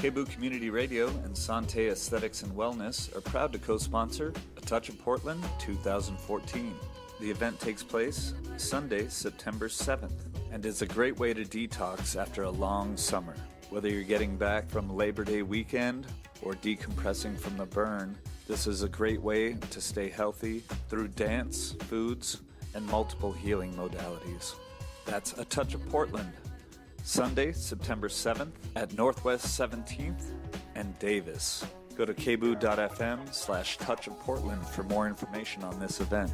KBOO Community Radio and Sante Aesthetics and Wellness are proud to co-sponsor A Touch of Portland 2014. The event takes place Sunday, September 7th, and is a great way to detox after a long summer. Whether you're getting back from Labor Day weekend or decompressing from the burn, this is a great way to stay healthy through dance, foods, and multiple healing modalities. That's A Touch of Portland, Sunday, September 7th at Northwest 17th and Davis. Go to kboo.fm/Touch of Portland for more information on this event.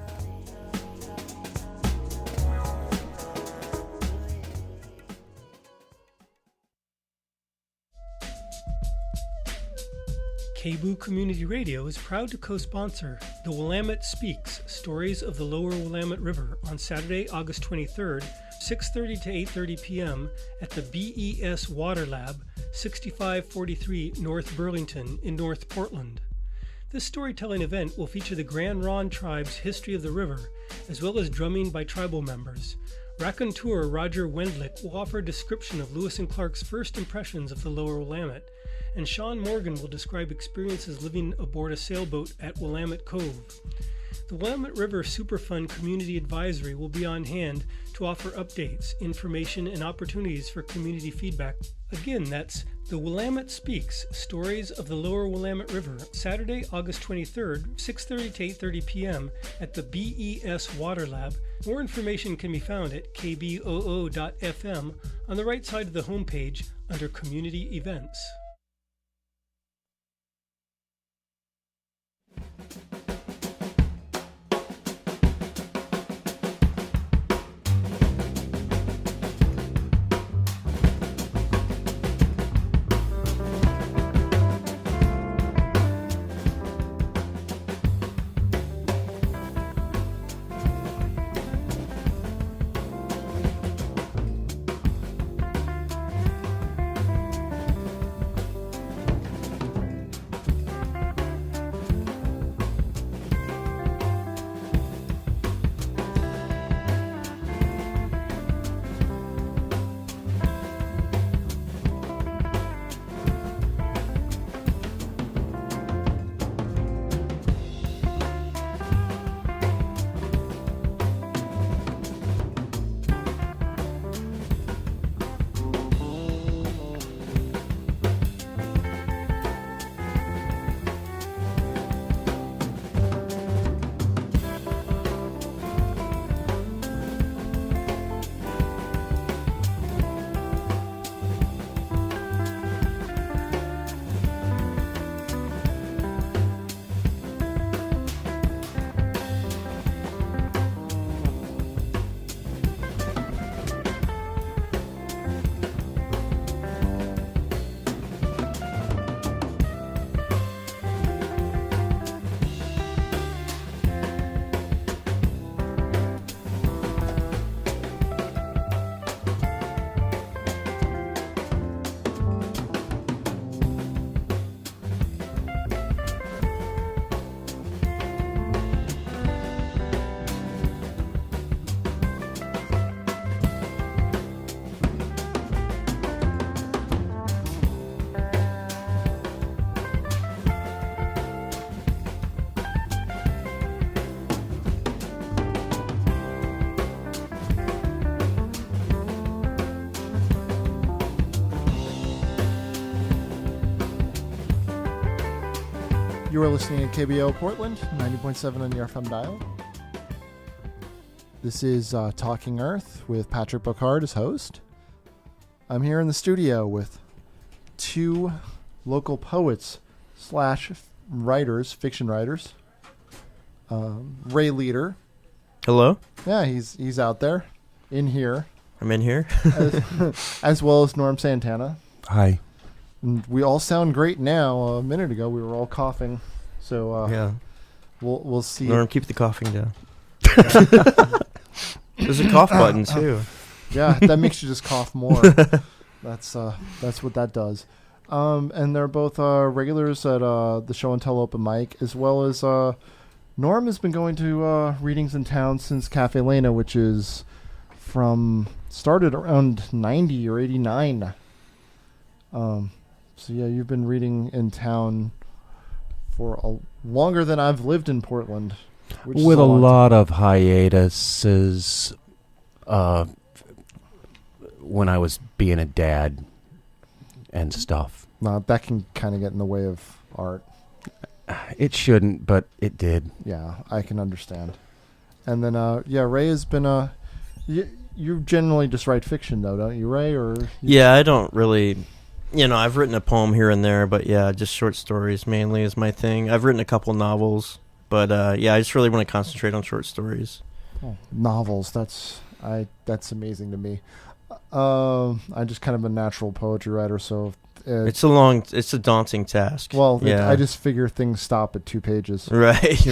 KBOO Community Radio is proud to co-sponsor The Willamette Speaks, Stories of the Lower Willamette River on Saturday, August 23rd, 6:30 to 8:30 p.m. at the BES Water Lab, 6543 North Burlington in North Portland. This storytelling event will feature the Grand Ronde tribe's history of the river, as well as drumming by tribal members. Raconteur Roger Wendlick will offer a description of Lewis and Clark's first impressions of the Lower Willamette, and Sean Morgan will describe experiences living aboard a sailboat at Willamette Cove. The Willamette River Superfund Community Advisory will be on hand to offer updates, information, and opportunities for community feedback. Again, that's The Willamette Speaks, Stories of the Lower Willamette River, Saturday, August 23rd, 6:30 to 8:30 p.m. at the BES Water Lab. More information can be found at kboo.fm on the right side of the homepage under Community Events. You are listening to KBOO Portland, 90.7 on your FM dial. This is Talking Earth with Patrick Bocard as host. I'm here in the studio with two local poets slash writers, fiction writers. Ray Leader. Hello? Yeah, he's out there, in here. I'm in here. as well as Norm Santana. Hi. And we all sound great now. A minute ago, we were all coughing. So yeah, we'll see. Norm, keep the coughing down. There's a cough button, too. Yeah, that makes you just cough more. That's what that does. And they're both regulars at the Show and Tell open mic, as well as Norm has been going to readings in town since Cafe Lena, which is started around 90 or 89. So yeah, you've been reading in town for longer than I've lived in Portland. With a lot of hiatuses when I was being a dad and stuff. No, that can kind of get in the way of art. It shouldn't, but it did. Yeah, I can understand. And then, Ray has been... you generally just write fiction, though, don't you, Ray? Yeah, I don't really... I've written a poem here and there, but yeah, just short stories mainly is my thing. I've written a couple novels, but I just really want to concentrate on short stories. Oh, novels, that's amazing to me. I'm just kind of a natural poetry writer, so... it's a daunting task. Well, yeah. I just figure things stop at 2 pages. Right.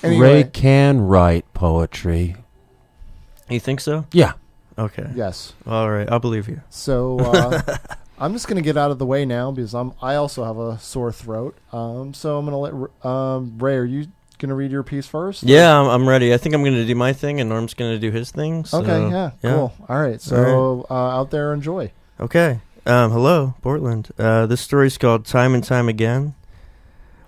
Anyway, Ray can write poetry. You think so? Yeah. Okay. Yes. All right, I'll believe you. So I'm just going to get out of the way now because I also have a sore throat. So I'm going to let Ray, are you going to read your piece first? Yeah, I'm ready. I think I'm going to do my thing, and Norm's going to do his thing. So, okay, yeah, cool. All right, so out there, enjoy. Okay. Hello, Portland. This story's called Time and Time Again.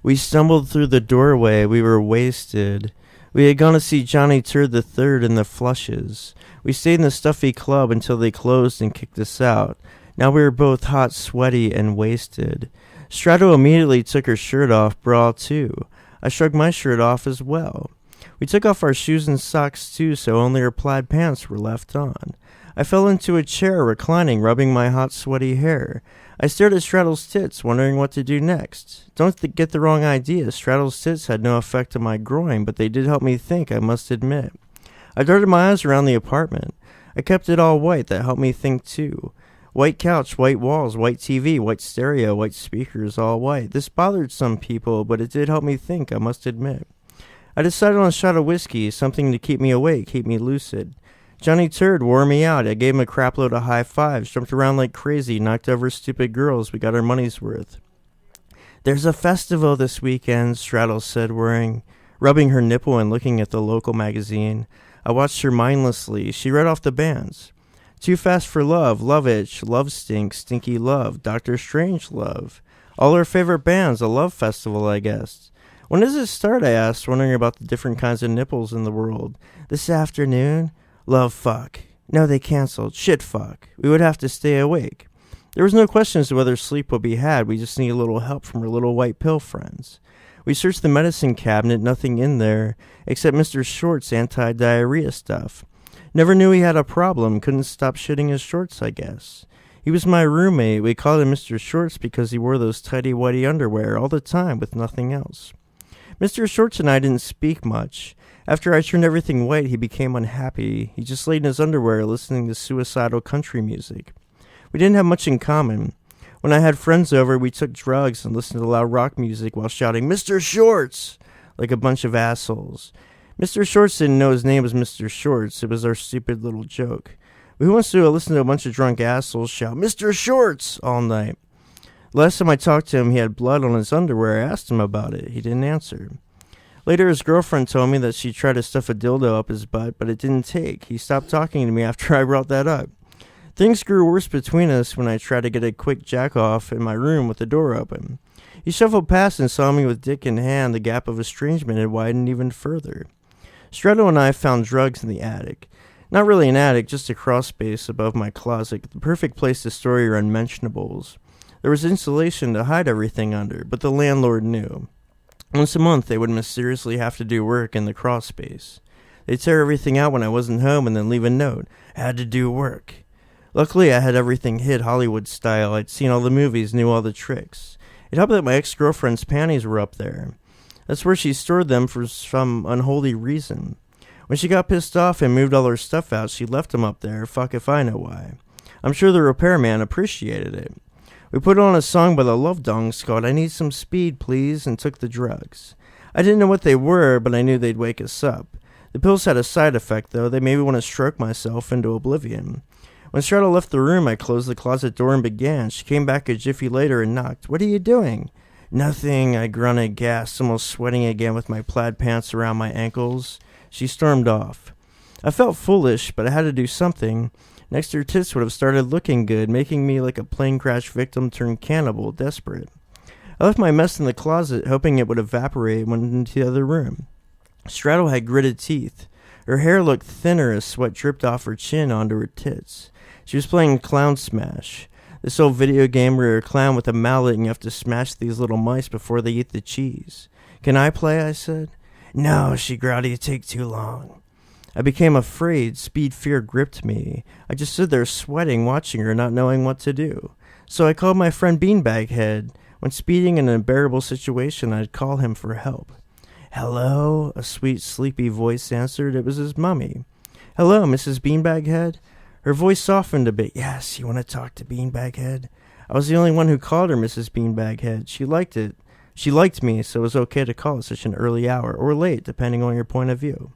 We stumbled through the doorway. We were wasted. We had gone to see Johnny Turd III in the Flushes. We stayed in the stuffy club until they closed and kicked us out. Now we were both hot, sweaty, and wasted. Strato immediately took her shirt off, bra too. I shrugged my shirt off as well. We took off our shoes and socks too, so only her plaid pants were left on. I fell into a chair, reclining, rubbing my hot, sweaty hair. I stared at Straddle's tits, wondering what to do next. Don't get the wrong idea. Straddle's tits had no effect on my groin, but they did help me think, I must admit. I darted my eyes around the apartment. I kept it all white. That helped me think, too. White couch, white walls, white TV, white stereo, white speakers, all white. This bothered some people, but it did help me think, I must admit. I decided on a shot of whiskey, something to keep me awake, keep me lucid. Johnny Turd wore me out. I gave him a crapload of high fives, jumped around like crazy, knocked over stupid girls. We got our money's worth. There's a festival this weekend, Straddle said, rubbing her nipple and looking at the local magazine. I watched her mindlessly. She read off the bands. Too Fast for Love, Love Itch, Love Stink, Stinky Love, Doctor Strange Love. All her favorite bands, a love festival, I guess. When does it start, I asked, wondering about the different kinds of nipples in the world. This afternoon? Love fuck. No, they canceled. Shit fuck. We would have to stay awake. There was no question as to whether sleep would be had. We just need a little help from our little white pill friends. We searched the medicine cabinet, nothing in there, except Mr. Short's anti-diarrhea stuff. Never knew he had a problem, couldn't stop shitting his shorts, I guess. He was my roommate. We called him Mr. Shorts because he wore those tighty-whitey underwear all the time with nothing else. Mr. Shorts and I didn't speak much. After I turned everything white, he became unhappy. He just laid in his underwear listening to suicidal country music. We didn't have much in common. When I had friends over, we took drugs and listened to loud rock music while shouting, Mr. Shorts! Like a bunch of assholes. Mr. Shorts didn't know his name was Mr. Shorts. It was our stupid little joke. Who wants to listen to a bunch of drunk assholes shout, Mr. Shorts! All night? Last time I talked to him, he had blood on his underwear. I asked him about it. He didn't answer. Later, his girlfriend told me that she tried to stuff a dildo up his butt, but it didn't take. He stopped talking to me after I brought that up. Things grew worse between us when I tried to get a quick jack-off in my room with the door open. He shuffled past and saw me with dick in hand. The gap of estrangement had widened even further. Strato and I found drugs in the attic. Not really an attic, just a crawl space above my closet, the perfect place to store your unmentionables. There was insulation to hide everything under, but the landlord knew. Once a month, they would mysteriously have to do work in the crawl space. They'd tear everything out when I wasn't home and then leave a note. Had to do work. Luckily, I had everything hid Hollywood style. I'd seen all the movies, knew all the tricks. It helped that my ex-girlfriend's panties were up there. That's where she stored them for some unholy reason. When she got pissed off and moved all her stuff out, she left them up there. Fuck if I know why. I'm sure the repairman appreciated it. We put on a song by the Love Dongs called I Need Some Speed, Please, and took the drugs. I didn't know what they were, but I knew they'd wake us up. The pills had a side effect, though. They made me want to stroke myself into oblivion. When Straddle left the room, I closed the closet door and began. She came back a jiffy later and knocked. "What are you doing?" "Nothing," I grunted, gasped, almost sweating again with my plaid pants around my ankles. She stormed off. I felt foolish, but I had to do something. Next, her tits would have started looking good, making me like a plane crash victim turned cannibal, desperate. I left my mess in the closet, hoping it would evaporate, and went into the other room. Straddle had gritted teeth. Her hair looked thinner as sweat dripped off her chin onto her tits. She was playing Clown Smash, this old video game where you're a clown with a mallet and you have to smash these little mice before they eat the cheese. "Can I play?" I said. "No," she growled, "you take too long." I became afraid. Speed fear gripped me. I just stood there sweating, watching her, not knowing what to do. So I called my friend Beanbag Head. When speeding in an unbearable situation, I'd call him for help. "Hello?" A sweet, sleepy voice answered. It was his mummy. "Hello, Mrs. Beanbag Head?" Her voice softened a bit. "Yes, you want to talk to Beanbag Head?" I was the only one who called her Mrs. Beanbag Head. She liked it. She liked me, so it was okay to call at such an early hour, or late, depending on your point of view.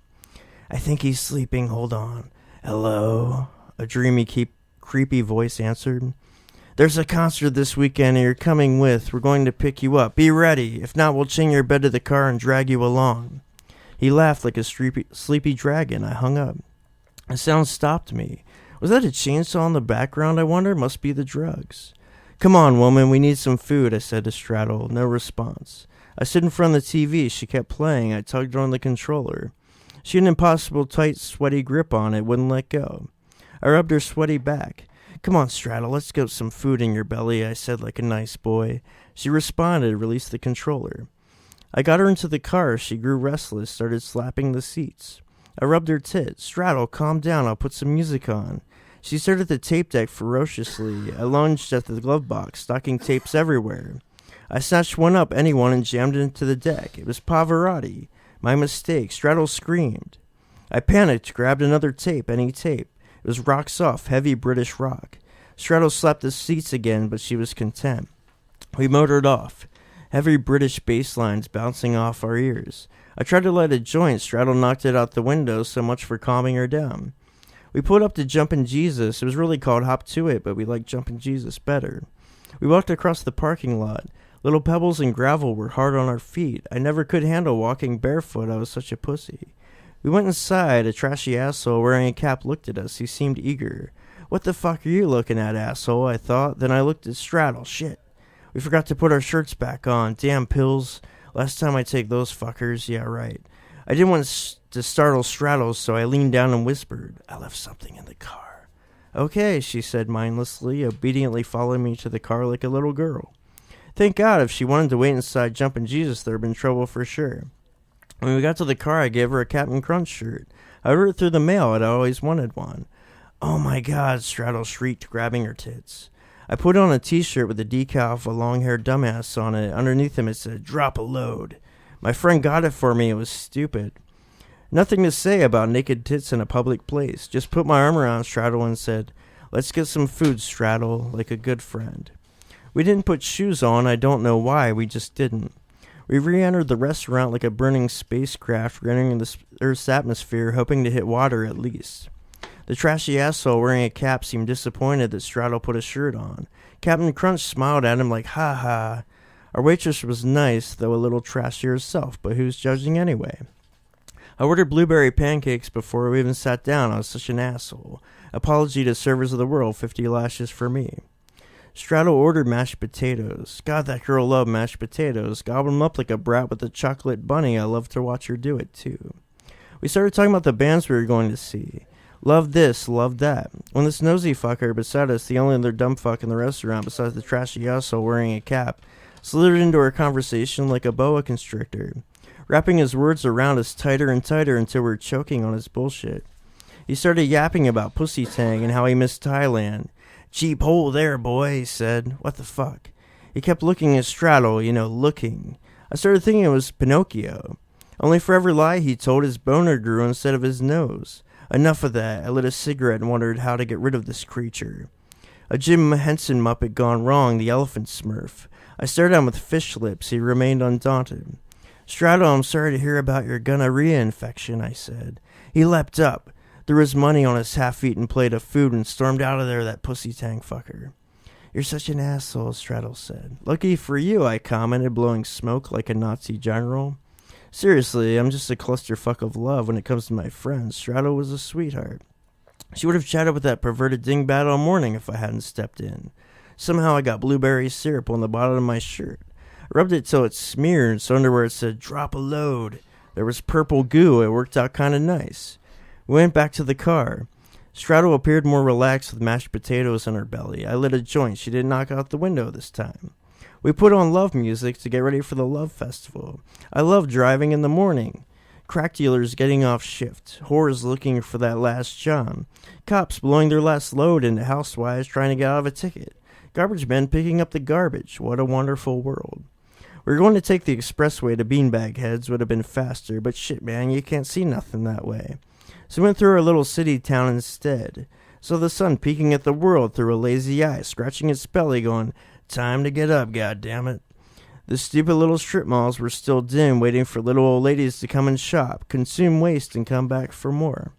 "I think he's sleeping. Hold on." "Hello?" A dreamy, creepy voice answered. "There's a concert this weekend and you're coming with. We're going to pick you up. Be ready. If not, we'll chain your bed to the car and drag you along." He laughed like a sleepy dragon. I hung up. A sound stopped me. Was that a chainsaw in the background, I wonder? Must be the drugs. "Come on, woman, we need some food," I said to Straddle. No response. I stood in front of the TV. She kept playing. I tugged on the controller. She had an impossible tight, sweaty grip on it, wouldn't let go. I rubbed her sweaty back. "Come on, Straddle, let's get some food in your belly," I said like a nice boy. She responded, released the controller. I got her into the car. She grew restless, started slapping the seats. I rubbed her tit. "Straddle, calm down, I'll put some music on." She stared at the tape deck ferociously. I lunged at the glove box, stocking tapes everywhere. I snatched one up, anyone, and jammed it into the deck. It was Pavarotti. My mistake. Straddle screamed. I panicked, grabbed another tape, any tape. It was rock soft, heavy British rock. Straddle slapped the seats again, but she was content. We motored off, heavy British bass lines bouncing off our ears. I tried to light a joint. Straddle knocked it out the window, so much for calming her down. We pulled up to Jumpin' Jesus. It was really called Hop to It, but we liked Jumpin' Jesus better. We walked across the parking lot. Little pebbles and gravel were hard on our feet. I never could handle walking barefoot. I was such a pussy. We went inside. A trashy asshole wearing a cap looked at us. He seemed eager. "What the fuck are you looking at, asshole?" I thought. Then I looked at Straddle. Shit. We forgot to put our shirts back on. Damn pills. Last time I take those fuckers. Yeah, right. I didn't want to startle Straddle, so I leaned down and whispered, "I left something in the car." "Okay," she said mindlessly, obediently following me to the car like a little girl. Thank God, if she wanted to wait inside Jumpin' Jesus, there had been trouble for sure. When we got to the car, I gave her a Captain Crunch shirt. I ordered it through the mail. I'd always wanted one. "Oh my God," Straddle shrieked, grabbing her tits. I put on a t-shirt with a decal of a long-haired dumbass on it. Underneath him it said, "Drop a load." My friend got it for me. It was stupid. Nothing to say about naked tits in a public place. Just put my arm around Straddle and said, "Let's get some food, Straddle," like a good friend. We didn't put shoes on. I don't know why. We just didn't. We re-entered the restaurant like a burning spacecraft entering the Earth's atmosphere, hoping to hit water at least. The trashy asshole wearing a cap seemed disappointed that Straddle put a shirt on. Captain Crunch smiled at him like, "Ha ha." Our waitress was nice, though a little trashy herself, but who's judging anyway? I ordered blueberry pancakes before we even sat down. I was such an asshole. Apology to servers of the world, 50 lashes for me. Straddle ordered mashed potatoes. God, that girl loved mashed potatoes. Gobbled them up like a brat with a chocolate bunny. I loved to watch her do it, too. We started talking about the bands we were going to see. Loved this, loved that. When this nosy fucker beside us, the only other dumb fuck in the restaurant besides the trashy asshole wearing a cap, slithered into our conversation like a boa constrictor, wrapping his words around us tighter and tighter until we were choking on his bullshit. He started yapping about Pussy Tang and how he missed Thailand. "Cheap hole there, boy," he said. What the fuck? He kept looking at Straddle, looking. I started thinking it was Pinocchio. Only for every lie he told, his boner grew instead of his nose. Enough of that. I lit a cigarette and wondered how to get rid of this creature. A Jim Henson Muppet gone wrong, the elephant smurf. I stared at him with fish lips. He remained undaunted. Strato, I'm sorry to hear about your gonorrhea infection, I said. He leapt up, threw his money on his half-eaten plate of food, and stormed out of there, that pussy tank fucker. You're such an asshole, Straddle said. Lucky for you, I commented, blowing smoke like a Nazi general. Seriously, I'm just a clusterfuck of love when it comes to my friends. Straddle was a sweetheart. She would have chatted with that perverted dingbat all morning if I hadn't stepped in. Somehow I got blueberry syrup on the bottom of my shirt. I rubbed it till it smeared, so under where it said, drop a load. There was purple goo. It worked out kind of nice. We went back to the car. Straddle appeared more relaxed with mashed potatoes in her belly. I lit a joint. She didn't knock out the window this time. We put on love music to get ready for the love festival. I love driving in the morning. Crack dealers getting off shift. Whores looking for that last John. Cops blowing their last load into housewives trying to get out of a ticket. Garbage men picking up the garbage. What a wonderful world. We were going to take the expressway to Beanbag Heads. Would have been faster, but shit, man, you can't see nothing that way. So we went through our little city town instead. Saw the sun peeking at the world through a lazy eye, scratching its belly, going, time to get up, goddammit. The stupid little strip malls were still dim, waiting for little old ladies to come and shop, consume waste, and come back for more.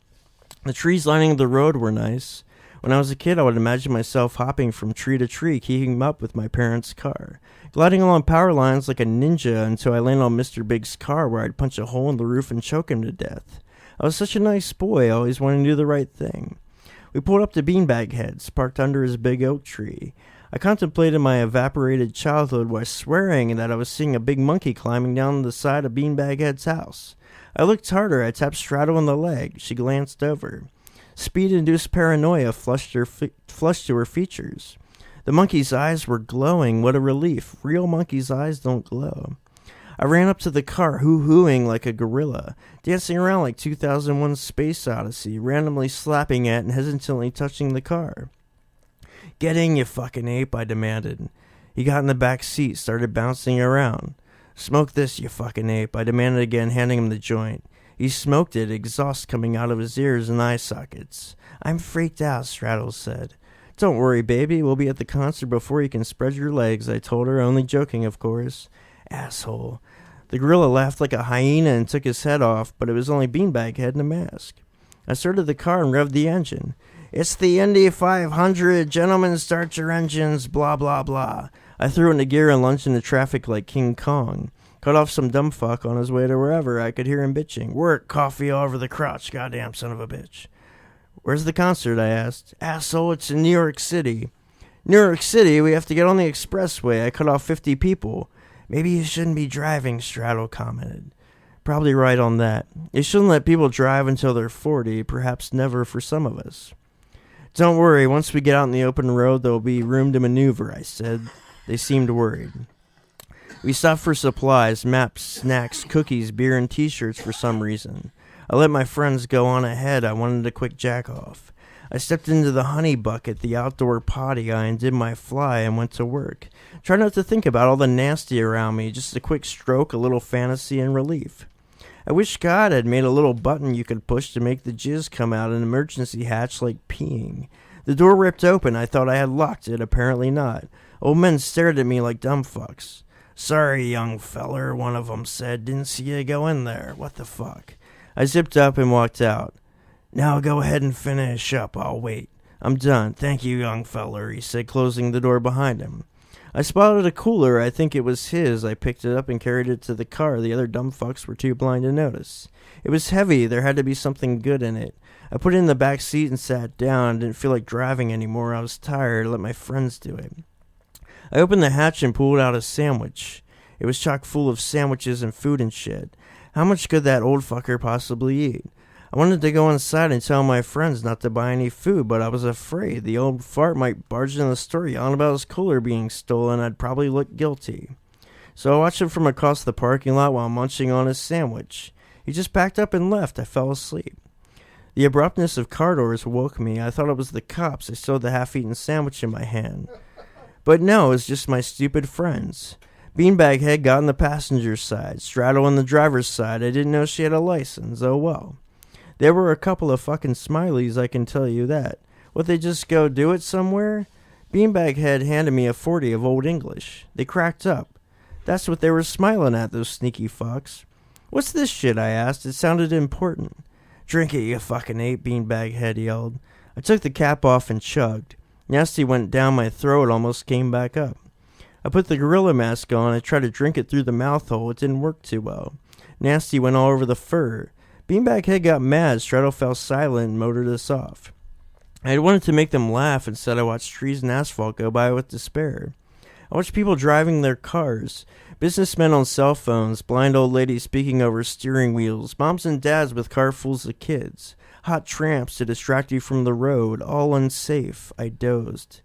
The trees lining the road were nice. When I was a kid, I would imagine myself hopping from tree to tree, keeping up with my parents' car, gliding along power lines like a ninja until I landed on Mr. Big's car, where I'd punch a hole in the roof and choke him to death. I was such a nice boy, always wanting to do the right thing. We pulled up to Beanbag Heads, parked under his big oak tree. I contemplated my evaporated childhood while swearing that I was seeing a big monkey climbing down the side of Beanbag Head's house. I looked harder. I tapped Straddle on the leg. She glanced over. Speed-induced paranoia flushed to her features. The monkey's eyes were glowing. What a relief. Real monkey's eyes don't glow. I ran up to the car, hoo-hooing like a gorilla, dancing around like 2001 Space Odyssey, randomly slapping at and hesitantly touching the car. Get in, you fucking ape, I demanded. He got in the back seat, started bouncing around. Smoke this, you fucking ape, I demanded again, handing him the joint. He smoked it, exhaust coming out of his ears and eye sockets. I'm freaked out, Straddle said. Don't worry, baby, we'll be at the concert before you can spread your legs, I told her, only joking, of course. Asshole. The gorilla laughed like a hyena and took his head off, but it was only Beanbag Head in a mask. I started the car and revved the engine. It's the Indy 500. Gentlemen, start your engines. Blah, blah, blah. I threw it into gear and lunged into traffic like King Kong. Cut off some dumb fuck on his way to wherever. I could hear him bitching. Work, coffee all over the crotch, goddamn son of a bitch. Where's the concert, I asked. Asshole, it's in New York City. New York City? We have to get on the expressway. I cut off 50 people. Maybe you shouldn't be driving, Straddle commented. Probably right on that. You shouldn't let people drive until they're 40, perhaps never for some of us. Don't worry, once we get out in the open road, there will be room to maneuver, I said. They seemed worried. We stopped for supplies, maps, snacks, cookies, beer, and t-shirts for some reason. I let my friends go on ahead. I wanted a quick jack-off. I stepped into the honey bucket, the outdoor potty, I undid my fly and went to work. Try not to think about all the nasty around me, just a quick stroke, a little fantasy, and relief. I wish God had made a little button you could push to make the jizz come out an emergency hatch like peeing. The door ripped open. I thought I had locked it. Apparently not. Old men stared at me like dumb fucks. Sorry, young feller, one of them said. Didn't see you go in there. What the fuck? I zipped up and walked out. Now go ahead and finish up. I'll wait. I'm done. Thank you, young feller, he said, closing the door behind him. I spotted a cooler. I think it was his. I picked it up and carried it to the car. The other dumb fucks were too blind to notice. It was heavy. There had to be something good in it. I put it in the back seat and sat down. Didn't feel like driving anymore. I was tired. I let my friends do it. I opened the hatch and pulled out a sandwich. It was chock full of sandwiches and food and shit. How much could that old fucker possibly eat? I wanted to go inside and tell my friends not to buy any food, but I was afraid the old fart might barge in the store yelling about his cooler being stolen. I'd probably look guilty. So I watched him from across the parking lot while munching on his sandwich. He just packed up and left. I fell asleep. The abruptness of car doors woke me. I thought it was the cops. I still had the half-eaten sandwich in my hand. But no, it was just my stupid friends. Beanbag Head got on the passenger's side, Straddle on the driver's side. I didn't know she had a license. Oh well. There were a couple of fucking smileys, I can tell you that. Would they just go do it somewhere? Beanbag Head handed me a 40 of Old English. They cracked up. That's what they were smiling at, those sneaky fucks. What's this shit, I asked. It sounded important. Drink it, you fucking ape, Beanbag Head yelled. I took the cap off and chugged. Nasty went down my throat, almost came back up. I put the gorilla mask on and tried to drink it through the mouth hole. It didn't work too well. Nasty went all over the fur. Beanbag Head got mad. Straddle fell silent and motored us off. I had wanted to make them laugh. Instead, I watched trees and asphalt go by with despair. I watched people driving their cars, businessmen on cell phones, blind old ladies speaking over steering wheels, moms and dads with carfuls of kids, hot tramps to distract you from the road, all unsafe. I dozed.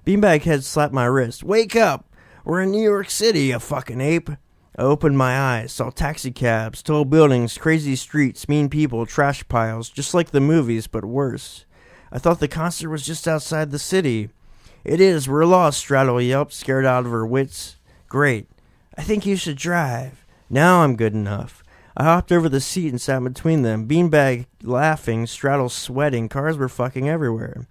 Beanbag Head slapped my wrist. Wake up! We're in New York City, you fucking ape. I opened my eyes, saw taxicabs, tall buildings, crazy streets, mean people, trash piles, just like the movies, but worse. I thought the concert was just outside the city. It is, we're lost, Straddle yelped, scared out of her wits. Great. I think you should drive. Now I'm good enough. I hopped over the seat and sat between them. Beanbag laughing, Straddle sweating, cars were fucking everywhere.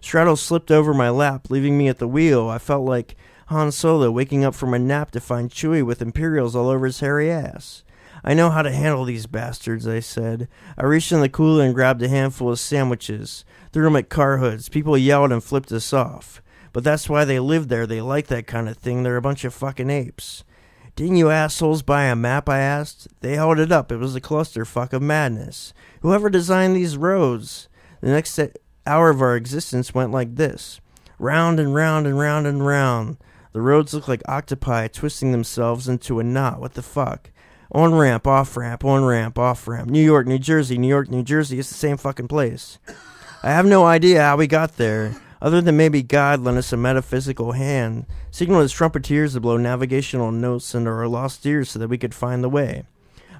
Straddle slipped over my lap, leaving me at the wheel. I felt like Han Solo waking up from a nap to find Chewie with Imperials all over his hairy ass. I know how to handle these bastards, I said. I reached in the cooler and grabbed a handful of sandwiches, threw them at car hoods. People yelled and flipped us off. But that's why they live there. They like that kind of thing. They're a bunch of fucking apes. Didn't you assholes buy a map, I asked. They held it up. It was a clusterfuck of madness. Whoever designed these roads? The next hour of our existence went like this. Round and round and round and round. The roads looked like octopi twisting themselves into a knot. What the fuck? On-ramp, off-ramp, on-ramp, off-ramp. New York, New Jersey, New York, New Jersey. It's the same fucking place. I have no idea how we got there, other than maybe God lent us a metaphysical hand, signaled his trumpeteers to blow navigational notes into our lost ears so that we could find the way.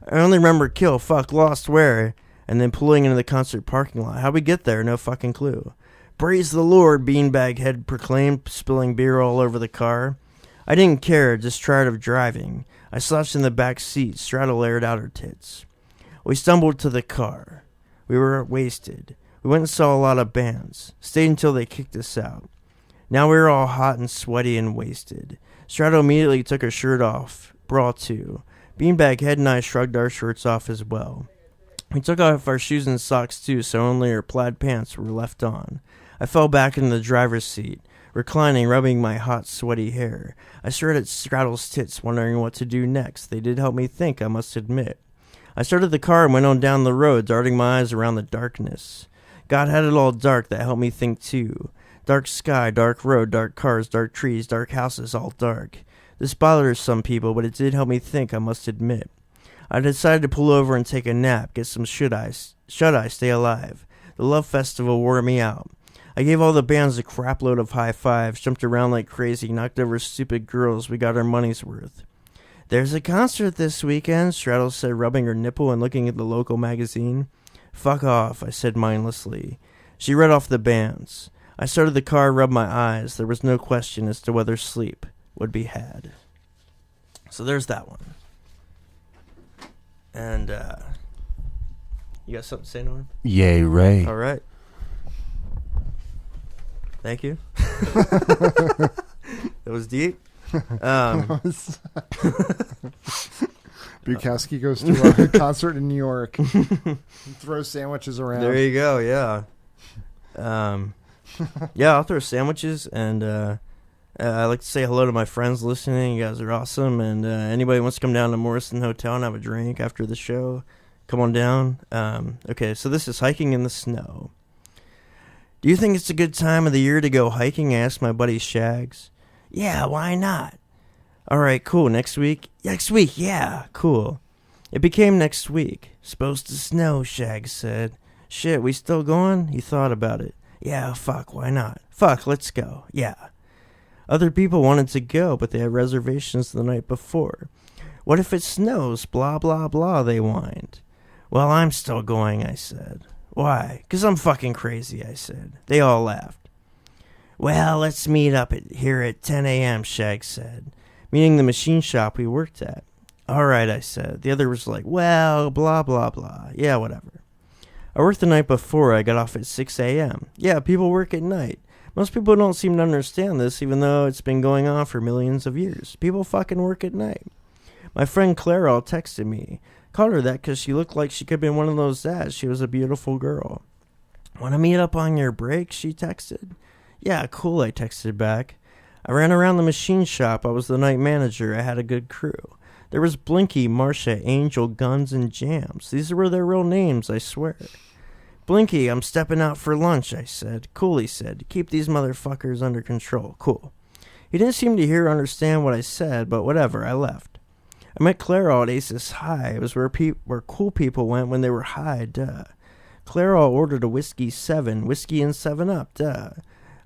I only remember kill, fuck, lost, where, and then pulling into the concert parking lot. How'd we get there? No fucking clue. Praise the Lord, Beanbag Head proclaimed, spilling beer all over the car. I didn't care, just tired of driving. I slouched in the back seat. Straddle aired out her tits. We stumbled to the car. We were wasted. We went and saw a lot of bands. Stayed until they kicked us out. Now we were all hot and sweaty and wasted. Straddle immediately took her shirt off. Bra too. Beanbag Head and I shrugged our shirts off as well. We took off our shoes and socks too, so only our plaid pants were left on. I fell back into the driver's seat, reclining, rubbing my hot, sweaty hair. I stared at Straddle's tits, wondering what to do next. They did help me think, I must admit. I started the car and went on down the road, darting my eyes around the darkness. God had it all dark. That helped me think too. Dark sky, dark road, dark cars, dark trees, dark houses, all dark. This bothers some people, but it did help me think, I must admit. I decided to pull over and take a nap, get some shut-eye, stay alive. The Love Festival wore me out. I gave all the bands a crapload of high fives, jumped around like crazy, knocked over stupid girls. We got our money's worth. There's a concert this weekend, Straddle said, rubbing her nipple and looking at the local magazine. Fuck off, I said mindlessly. She read off the bands. I started the car, rubbed my eyes. There was no question as to whether sleep would be had. So there's that one. And, you got something to say, Norm? Yay, Ray. All right. Thank you. That was deep. Bukowski goes to a concert in New York. Throws sandwiches around. There you go, yeah. Yeah, I'll throw sandwiches, and I'd like to say hello to my friends listening. You guys are awesome, and anybody wants to come down to Morrison Hotel and have a drink after the show, come on down. Okay, so this is hiking in the snow. Do you think it's a good time of the year to go hiking? I asked my buddy Shags. Yeah, why not? All right, cool. Next week? Next week, yeah, cool. It became next week. Supposed to snow, Shags said. Shit, we still going? He thought about it. Yeah, fuck, why not? Fuck, let's go. Yeah. Other people wanted to go, but they had reservations the night before. What if it snows? Blah, blah, blah, they whined. Well, I'm still going, I said. Why? 'Cause I'm fucking crazy, I said. They all laughed. Well, let's meet up here at 10 a.m., Shag said, meaning the machine shop we worked at. All right, I said. The other was like, well, blah, blah, blah. Yeah, whatever. I worked the night before. I got off at 6 a.m. Yeah, people work at night. Most people don't seem to understand this, even though it's been going on for millions of years. People fucking work at night. My friend Clara texted me. Called her that because she looked like she could have been one of those dads. She was a beautiful girl. Want to meet up on your break? She texted. Yeah, cool, I texted back. I ran around the machine shop. I was the night manager. I had a good crew. There was Blinky, Marcia, Angel, Guns, and Jams. These were their real names, I swear. Blinky, I'm stepping out for lunch, I said. Cool, he said. Keep these motherfuckers under control. Cool. He didn't seem to hear or understand what I said, but whatever, I left. I met Clara at Aces High. It was where cool people went when they were high, duh. Clara ordered a whiskey 7, whiskey and 7-Up, duh.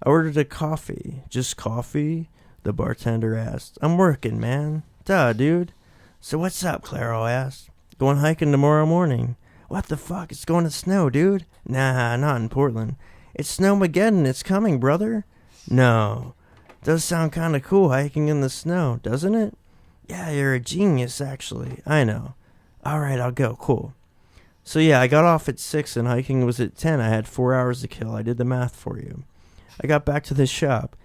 I ordered a coffee. Just coffee? The bartender asked. I'm working, man. Duh, dude. So what's up, Clara asked. Going hiking tomorrow morning. What the fuck? It's going to snow, dude. Nah, not in Portland. It's Snowmageddon. It's coming, brother. No. Does sound kind of cool hiking in the snow, doesn't it? Yeah, you're a genius, actually. I know. All right, I'll go. Cool. So yeah, I got off at 6 and hiking was at 10. I had 4 hours to kill. I did the math for you. I got back to the shop.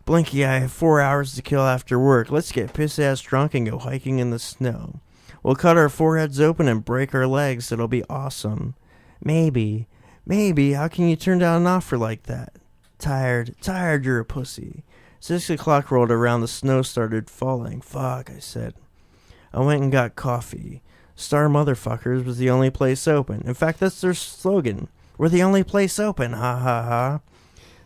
Blinky, I have 4 hours to kill after work. Let's get piss-ass drunk and go hiking in the snow. We'll cut our foreheads open and break our legs. It'll be awesome. Maybe. How can you turn down an offer like that? Tired, you're a pussy. 6 o'clock rolled around, the snow started falling. Fuck, I said. I went and got coffee. Star Motherfuckers was the only place open. In fact, that's their slogan. We're the only place open, ha ha ha.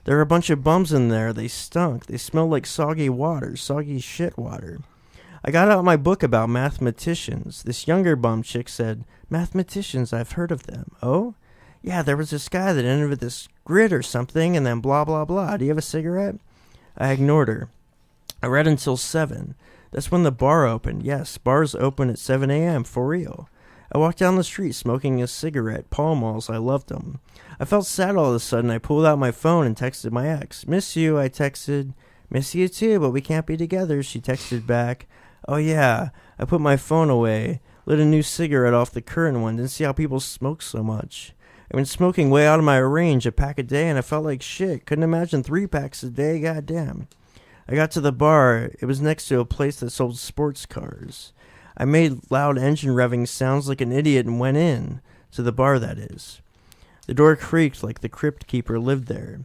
There were a bunch of bums in there. They stunk. They smelled like soggy water, soggy shit water. I got out my book about mathematicians. This younger bum chick said, Mathematicians, I've heard of them. Oh? Yeah, there was this guy that ended with this grid or something and then blah, blah, blah. Do you have a cigarette? I ignored her. I read until 7. That's when the bar opened. Yes, bars open at 7 a.m. for real. I walked down the street smoking a cigarette. Pall Malls, I loved them. I felt sad all of a sudden. I pulled out my phone and texted my ex. Miss you, I texted. Miss you too, but we can't be together, she texted back. Oh yeah, I put my phone away, lit a new cigarette off the current one, didn't see how people smoke so much. I've been smoking way out of my range, a pack a day, and I felt like shit. Couldn't imagine 3 packs a day, goddamn. I got to the bar. It was next to a place that sold sports cars. I made loud engine revving sounds like an idiot and went in. To the bar, that is. The door creaked like the crypt keeper lived there.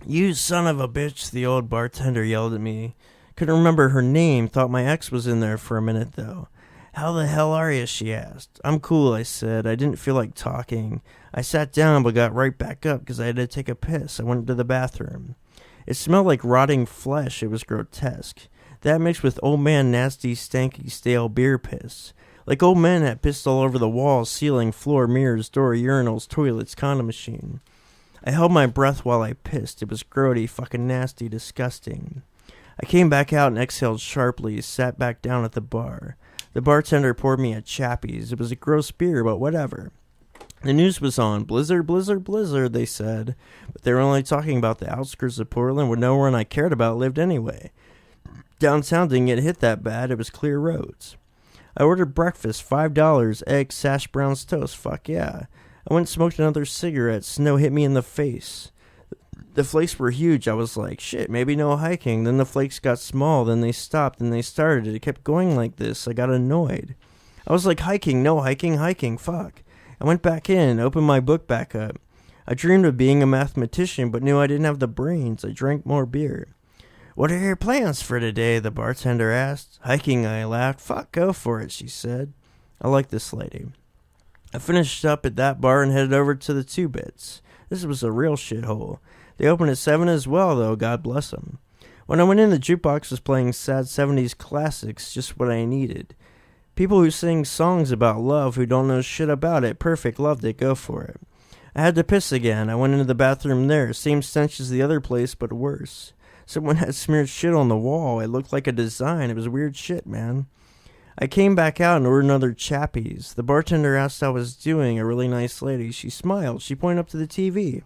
You son of a bitch, the old bartender yelled at me. Couldn't remember her name, thought my ex was in there for a minute, though. How the hell are you, she asked. I'm cool, I said. I didn't feel like talking. I sat down but got right back up because I had to take a piss. I went to the bathroom. It smelled like rotting flesh. It was grotesque. That mixed with old man nasty, stanky, stale beer piss. Like old men had pissed all over the walls, ceiling, floor, mirrors, door, urinals, toilets, condom machine. I held my breath while I pissed. It was grody, fucking nasty, disgusting. I came back out and exhaled sharply, sat back down at the bar. The bartender poured me a Chappie's. It was a gross beer, but whatever. The news was on. Blizzard, blizzard, blizzard, they said. But they were only talking about the outskirts of Portland where no one I cared about lived anyway. Downtown didn't get hit that bad. It was clear roads. I ordered breakfast, $5, eggs, hash browns, toast. Fuck yeah. I went and smoked another cigarette. Snow hit me in the face. The flakes were huge. I was like, shit, maybe no hiking. Then the flakes got small. Then they stopped. Then they started. It kept going like this. I got annoyed. I was like, hiking, no hiking, fuck. I went back in, opened my book back up. I dreamed of being a mathematician, but knew I didn't have the brains. I drank more beer. What are your plans for today? The bartender asked. Hiking, I laughed. Fuck, go for it, she said. I like this lady. I finished up at that bar and headed over to the 2-Bits. This was a real shithole. They opened at 7 as well, though, God bless them. When I went in, the jukebox was playing sad 70s classics, just what I needed. People who sing songs about love who don't know shit about it. Perfect, loved it, go for it. I had to piss again. I went into the bathroom there. Same stench as the other place, but worse. Someone had smeared shit on the wall. It looked like a design. It was weird shit, man. I came back out and ordered another Chappie's. The bartender asked how I was doing, a really nice lady. She smiled. She pointed up to the TV.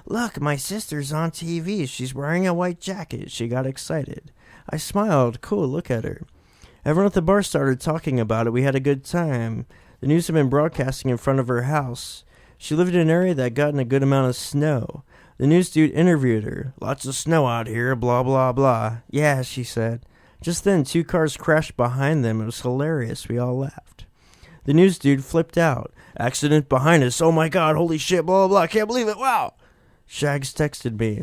Look, my sister's on TV. She's wearing a white jacket. She got excited. I smiled. Cool, look at her. Everyone at the bar started talking about it. We had a good time. The news had been broadcasting in front of her house. She lived in an area that got in a good amount of snow. The news dude interviewed her. Lots of snow out here, blah, blah, blah. Yeah, she said. Just then, 2 cars crashed behind them. It was hilarious. We all laughed. The news dude flipped out. Accident behind us. Oh my God, holy shit, blah, blah, blah. Can't believe it. Wow. Shags texted me.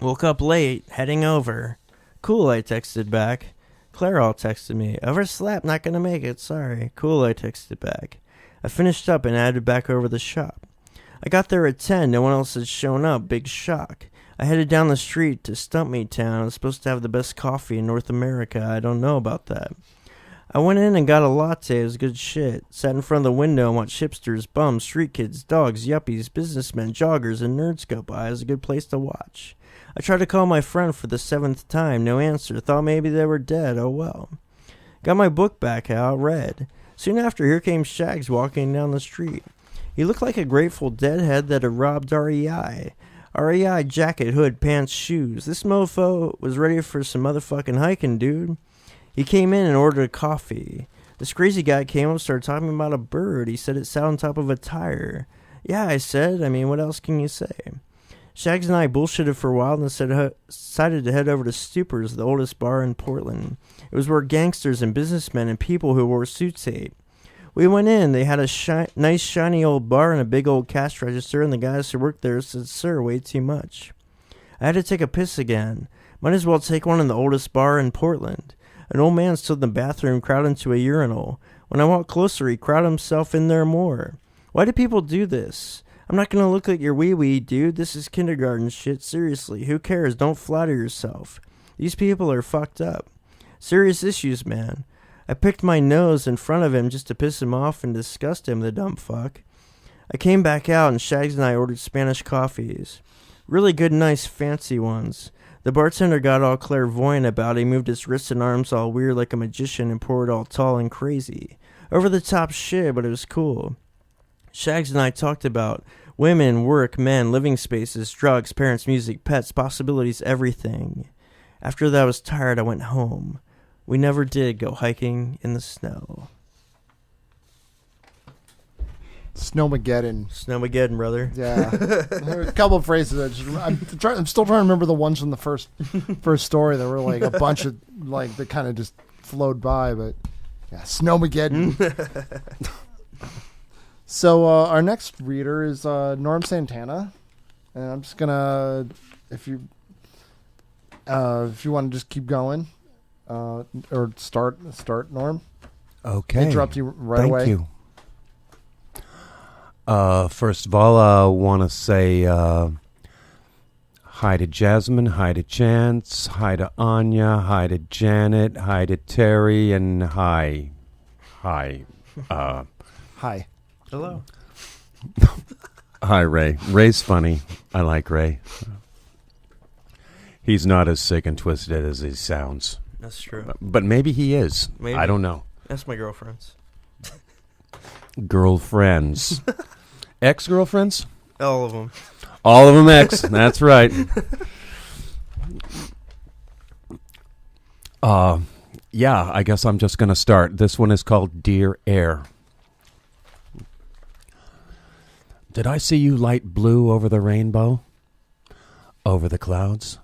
Woke up late, heading over. Cool, I texted back. Clairol texted me. Overslept, not gonna make it, sorry. Cool, I texted back. I finished up and headed back over the shop. I got there at 10, no one else had shown up, big shock. I headed down the street to Stump Me Town. I was supposed to have the best coffee in North America, I don't know about that. I went in and got a latte, it was good shit. Sat in front of the window and watched hipsters, bums, street kids, dogs, yuppies, businessmen, joggers, and nerds go by. It was a good place to watch. I tried to call my friend for the 7th time, no answer. Thought maybe they were dead, oh well. Got my book back out, read. Soon after, here came Shags walking down the street. He looked like a Grateful Deadhead that had robbed REI. REI jacket, hood, pants, shoes. This mofo was ready for some motherfucking hiking, dude. He came in and ordered a coffee. This crazy guy came up and started talking about a bird. He said it sat on top of a tire. Yeah, I said. I mean, what else can you say? Shags and I bullshitted for a while and decided to head over to Stupors, the oldest bar in Portland. It was where gangsters and businessmen and people who wore suits ate. We went in. They had a nice shiny old bar and a big old cash register, and the guys who worked there said, "Sir, way too much." I had to take a piss again. Might as well take one in the oldest bar in Portland. An old man stood in the bathroom, crowded into a urinal. When I walked closer, he crowded himself in there more. Why do people do this? I'm not gonna look like your wee-wee, dude. This is kindergarten shit. Seriously, who cares? Don't flatter yourself. These people are fucked up. Serious issues, man. I picked my nose in front of him just to piss him off and disgust him, the dumb fuck. I came back out and Shags and I ordered Spanish coffees. Really good, nice, fancy ones. The bartender got all clairvoyant about it. He moved his wrists and arms all weird like a magician and poured all tall and crazy. Over the top shit, but it was cool. Shags and I talked about women, work, men, living spaces, drugs, parents, music, pets, possibilities, everything. After that I was tired, I went home. We never did go hiking in the snow. Snowmageddon. Snowmageddon, brother. Yeah. There are a couple of phrases. I'm still trying to remember the ones from the first story. There were like a bunch of like that kind of just flowed by, but yeah, Snowmageddon. So our next reader is Norm Santana, and I'm just gonna, if you want to just keep going, or start, Norm. Okay. Interrupt you right away. Thank you. First of all, I want to say hi to Jasmine, hi to Chance, hi to Anya, hi to Janet, hi to Terry, and hi. Hi. Hello. Hi, Ray. Ray's funny. I like Ray. He's not as sick and twisted as he sounds. That's true. But maybe he is. Maybe. I don't know. That's my girlfriend's. Girlfriends. Ex-girlfriends? All of them. All of them ex. That's right. Yeah, I guess I'm just going to start. This one is called Dear Air. Did I see you light blue over the rainbow? Over the clouds?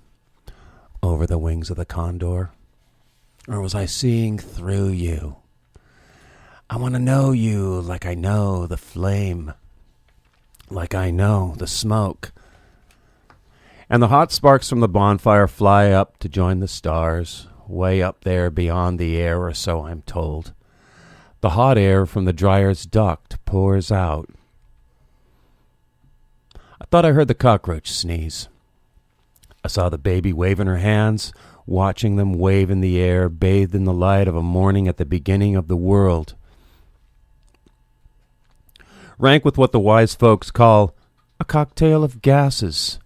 Over the wings of the condor? Or was I seeing through you? I want to know you like I know the flame, like I know the smoke. And the hot sparks from the bonfire fly up to join the stars, way up there beyond the air, or so I'm told. The hot air from the dryer's duct pours out. I thought I heard the cockroach sneeze. I saw the baby waving her hands, watching them wave in the air, bathed in the light of a morning at the beginning of the world. Rank with what the wise folks call a cocktail of gases.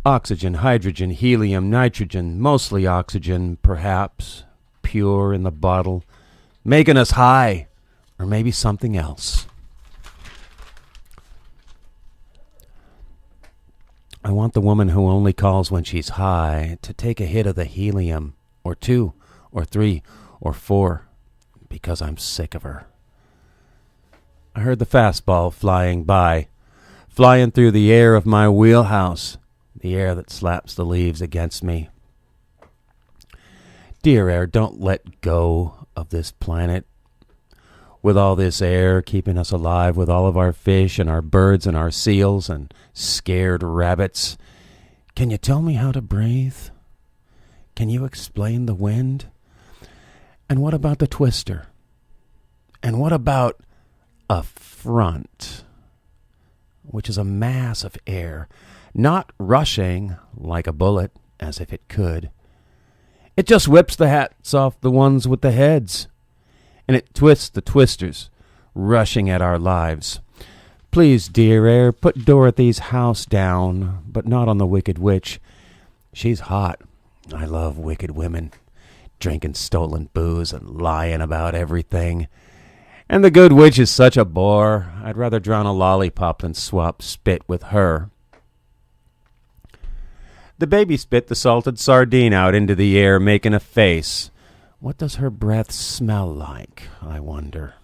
Oxygen, hydrogen, helium, nitrogen, mostly oxygen, perhaps, pure in the bottle, making us high, or maybe something else. I want the woman who only calls when she's high to take a hit of the helium, or 2, or 3, or 4, because I'm sick of her. I heard the fastball flying by. flying through the air of my wheelhouse, the air that slaps the leaves against me. Dear air, don't let go of this planet. With all this air keeping us alive, with all of our fish and our birds and our seals and scared rabbits, can you tell me how to breathe? Can you explain the wind? And what about the twister? And what about a front, which is a mass of air, not rushing like a bullet, as if it could. It just whips the hats off the ones with the heads, and it twists the twisters, rushing at our lives. Please, dear air, put Dorothy's house down, but not on the Wicked Witch. She's hot. I love wicked women, drinking stolen booze and lying about everything. And the Good Witch is such a bore. I'd rather drown a lollipop than swap spit with her. The baby spit the salted sardine out into the air, making a face. What does her breath smell like, I wonder?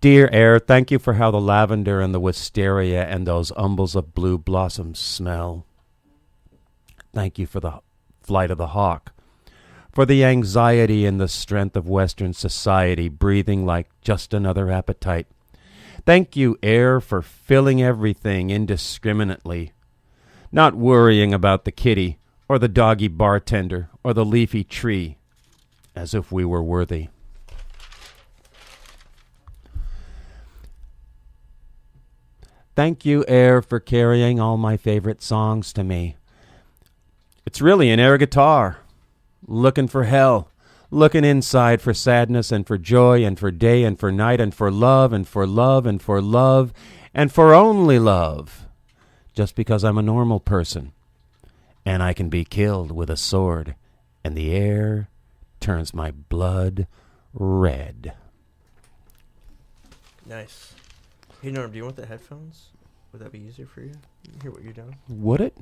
Dear air, thank you for how the lavender and the wisteria and those umbels of blue blossoms smell. Thank you for the flight of the hawk, for the anxiety and the strength of Western society breathing like just another appetite. Thank you, air, for filling everything indiscriminately, not worrying about the kitty or the doggy bartender or the leafy tree, as if we were worthy. Thank you, air, for carrying all my favorite songs to me. It's really an air guitar, looking for hell, looking inside for sadness and for joy and for day and for night and for love and for love and for love and for only love, just because I'm a normal person and I can be killed with a sword and the air turns my blood red. Nice. Hey, Norm, do you want the headphones? Would that be easier for you? You can hear what you're doing? Would it?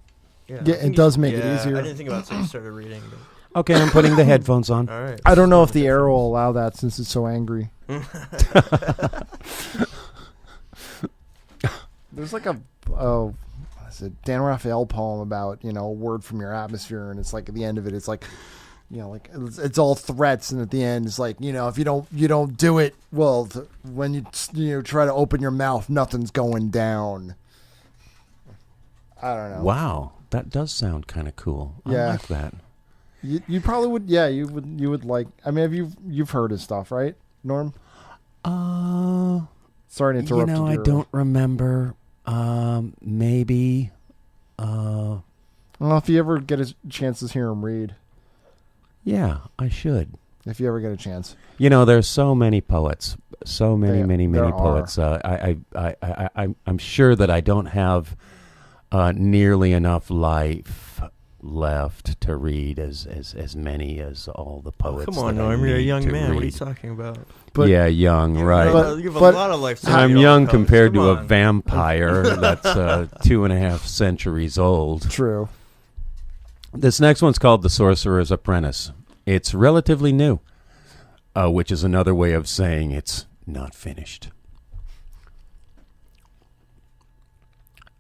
Yeah, it does make it easier. I didn't think about it until you started reading. But... Okay, I'm putting the headphones on. All right. I don't know if the air will allow that since it's so angry. There's like a Dan Raphael poem about, a word from your atmosphere, and it's like at the end of it, it's like, like it's all threats, and at the end, it's like, if you don't do it, well, when you try to open your mouth, nothing's going down. I don't know. Wow, that does sound kind of cool. Yeah. I like that. You probably would. Yeah, you would like. I mean, you've heard his stuff, right, Norm? Sorry to interrupt. I don't remember. Maybe. Well, if you ever get a chance to hear him read. Yeah, I should. If you ever get a chance. There's so many poets. So many poets. I'm sure that I don't have nearly enough life left to read as many as all the poets. Come on, Norm, you're a young man. What are you talking about? But, yeah, young, right. You have a lot of life. I'm young compared to a vampire that's 2.5 centuries old. True. This next one's called The Sorcerer's Apprentice. It's relatively new, which is another way of saying it's not finished.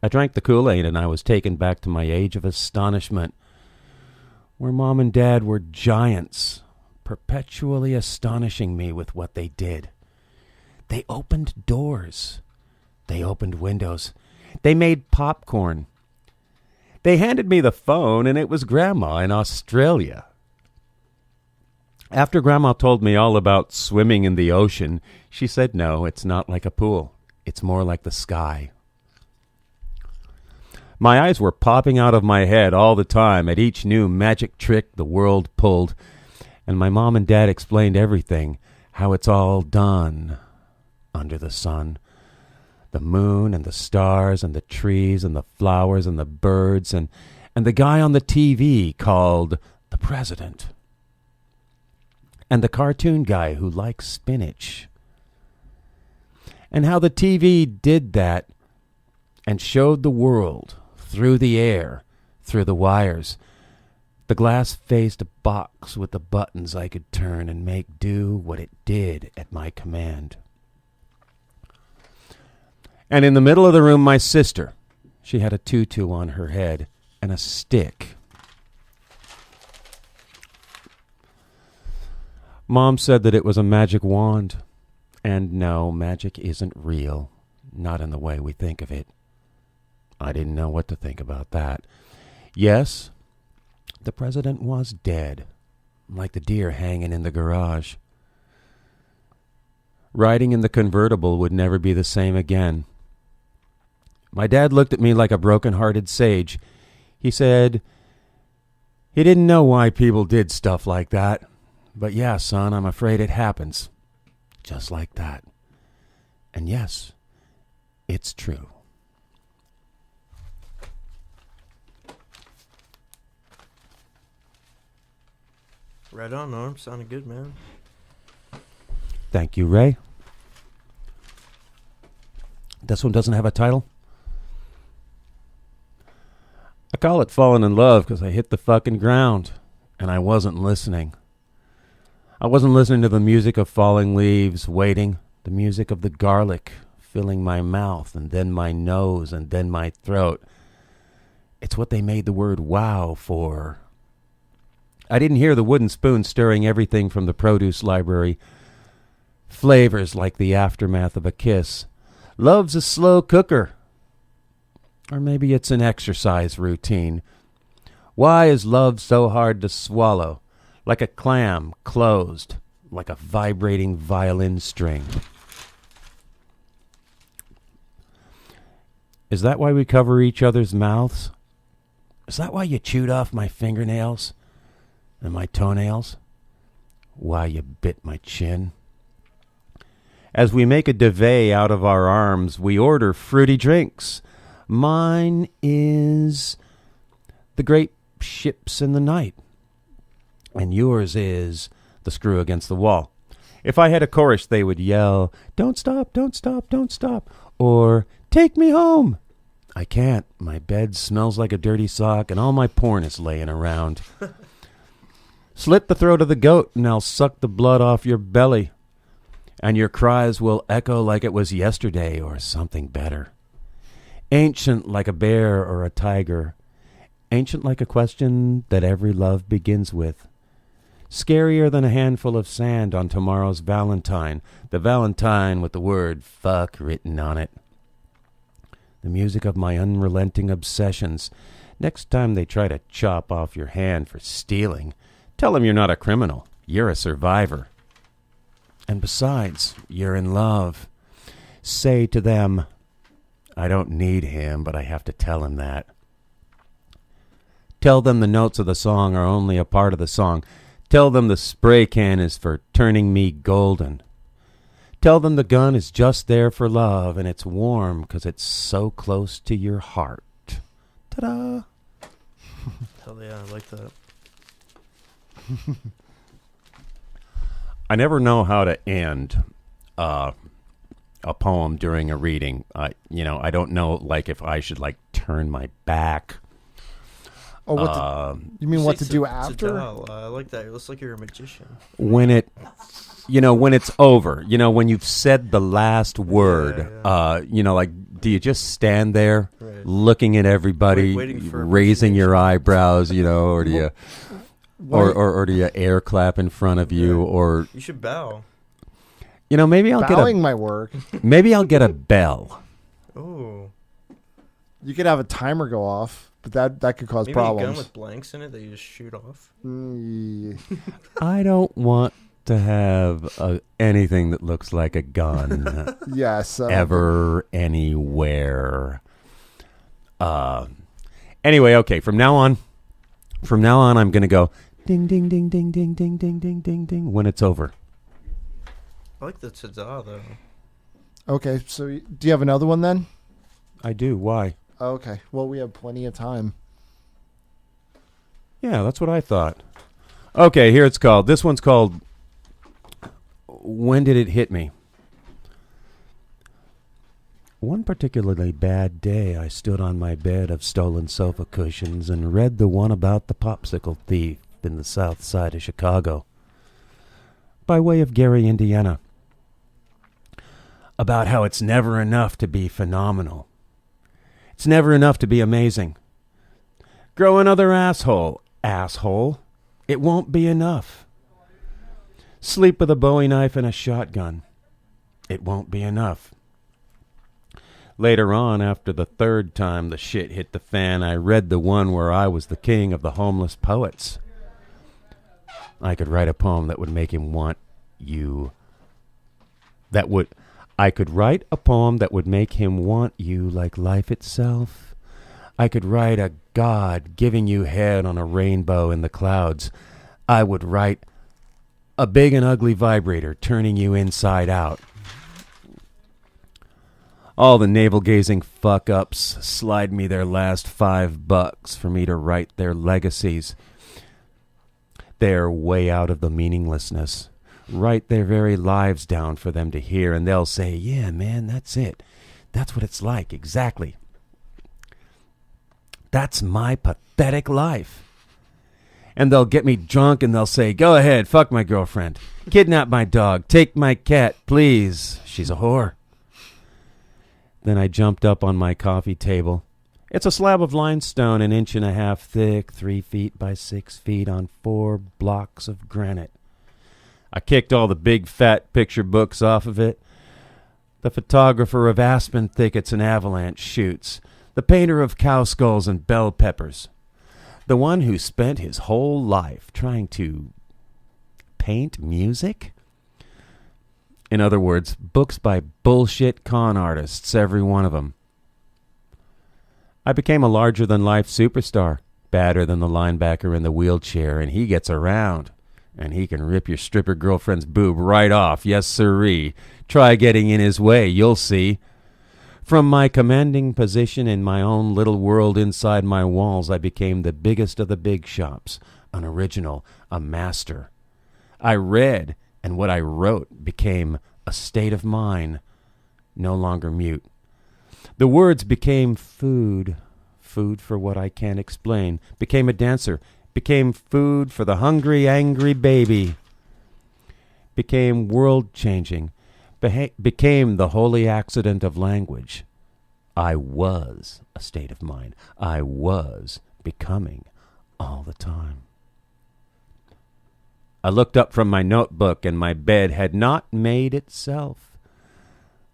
I drank the Kool-Aid and I was taken back to my age of astonishment, where Mom and Dad were giants, perpetually astonishing me with what they did. They opened doors. They opened windows. They made popcorn. They handed me the phone, and it was Grandma in Australia. After Grandma told me all about swimming in the ocean, she said, no, it's not like a pool. It's more like the sky. My eyes were popping out of my head all the time at each new magic trick the world pulled, and my Mom and Dad explained everything, how it's all done under the sun. The moon and the stars and the trees and the flowers and the birds and the guy on the TV called the president. And the cartoon guy who likes spinach. And how the TV did that and showed the world through the air, through the wires, the glass-faced box with the buttons I could turn and make do what it did at my command. And in the middle of the room, my sister. She had a tutu on her head and a stick. Mom said that it was a magic wand. And no, magic isn't real. Not in the way we think of it. I didn't know what to think about that. Yes, the president was dead, like the deer hanging in the garage. Riding in the convertible would never be the same again. My dad looked at me like a broken-hearted sage. He said he didn't know why people did stuff like that. But yeah, son, I'm afraid it happens. Just like that. And yes, it's true. Right on, Norm. Sounded good, man. Thank you, Ray. This one doesn't have a title. I call it Falling in Love because I hit the fucking ground and I wasn't listening. I wasn't listening to the music of falling leaves, waiting, the music of the garlic filling my mouth and then my nose and then my throat. It's what they made the word wow for. I didn't hear the wooden spoon stirring everything from the produce library. Flavors like the aftermath of a kiss. Love's a slow cooker. Or maybe it's an exercise routine. Why is love so hard to swallow? Like a clam closed, like a vibrating violin string. Is that why we cover each other's mouths? Is that why you chewed off my fingernails and my toenails? Why you bit my chin? As we make a duvet out of our arms, we order fruity drinks. Mine is the great ships in the night. And yours is the screw against the wall. If I had a chorus, they would yell, "Don't stop, don't stop, don't stop," or "Take me home." I can't. My bed smells like a dirty sock, and all my porn is laying around. Slit the throat of the goat, and I'll suck the blood off your belly. And your cries will echo like it was yesterday or something better. Ancient like a bear or a tiger. Ancient like a question that every love begins with. Scarier than a handful of sand on tomorrow's Valentine. The Valentine with the word fuck written on it. The music of my unrelenting obsessions. Next time they try to chop off your hand for stealing, tell them you're not a criminal. You're a survivor. And besides, you're in love. Say to them, I don't need him, but I have to tell him that. Tell them the notes of the song are only a part of the song. Tell them the spray can is for turning me golden. Tell them the gun is just there for love, and it's warm because it's so close to your heart. Ta-da! Hell yeah, I like that. I never know how to end a poem during a reading. I don't know, like, if I should, like, turn my back. Oh, you mean what to do after? I like that. It looks like you're a magician. When it's over, when you've said the last word, like, do you just stand there looking at everybody, raising your eyebrows, or do you, or do you air clap in front of you, or you should bow. Maybe I'll Bowing might work. Maybe I'll get a bell. Oh, you could have a timer go off. But that could cause problems. Maybe a gun with blanks in it that you just shoot off. I don't want to have anything that looks like a gun. Yes. Ever, anywhere. Anyway, okay. From now on, I'm going to go ding, ding, ding, ding, ding, ding, ding, ding, ding, ding when it's over. I like the ta-da, though. Okay, so do you have another one then? I do. Why? Okay. Well, we have plenty of time. Yeah, that's what I thought. Okay, here it's called. This one's called When Did It Hit Me? One particularly bad day, I stood on my bed of stolen sofa cushions and read the one about the popsicle thief in the south side of Chicago, by way of Gary, Indiana. about how it's never enough to be phenomenal. It's never enough to be amazing. Grow another asshole. It won't be enough. Sleep with a Bowie knife and a shotgun. It won't be enough. Later on, after the third time the shit hit the fan, I read the one where I was the king of the homeless poets. I could write a poem that would make him want you. I could write a poem that would make him want you like life itself. I could write a god giving you head on a rainbow in the clouds. I would write a big and ugly vibrator turning you inside out. All the navel-gazing fuck-ups slide me their last $5 for me to write their legacies. They're way out of the meaninglessness. Write their very lives down for them to hear, and they'll say, yeah, man, that's it. That's what it's like, exactly. That's my pathetic life. And they'll get me drunk, and they'll say, go ahead, fuck my girlfriend. Kidnap my dog. Take my cat, please. She's a whore. Then I jumped up on my coffee table. It's a slab of limestone 1.5 inches thick, 3 feet by 6 feet on 4 blocks of granite. I kicked all the big fat picture books off of it. The photographer of aspen thickets and avalanche shoots. The painter of cow skulls and bell peppers. The one who spent his whole life trying to paint music? In other words, books by bullshit con artists, every one of them. I became a larger-than-life superstar, badder than the linebacker in the wheelchair, and he gets around. And he can rip your stripper girlfriend's boob right off, yes sirree. Try getting in his way, you'll see. From my commanding position in my own little world inside my walls, I became the biggest of the big shops, an original, a master. I read, and what I wrote became a state of mind, no longer mute. The words became food for what I can't explain, became a dancer, became food for the hungry, angry baby, became world-changing, became the holy accident of language. I was a state of mind. I was becoming all the time. I looked up from my notebook, and my bed had not made itself.